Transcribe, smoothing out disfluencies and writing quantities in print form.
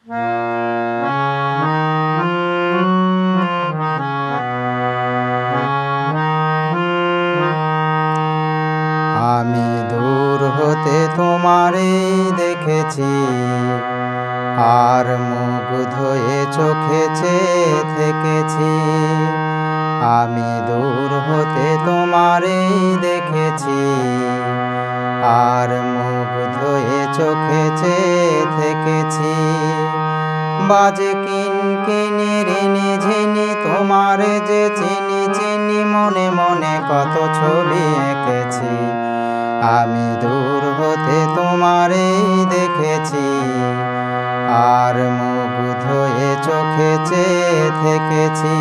আমি দূর হতে তোমারে দেখেছি, আর মুগ্ধ হয়ে চোখে চেয়ে থেকেছি। আমি দূর হতে তোমারে দেখেছি, আর মুগ্ধ হয়ে চোখে চেয়ে থেকেছি। বাজে কিনকিনি ঋণি ঝিনি তোমারে যে চিনি চিনি, মনে মনে কত ছবি এঁকেছি। আমি দূর হতে তোমারে দেখেছি, আর মুগ্ধ হয়ে চোখে চেয়ে থেকেছি।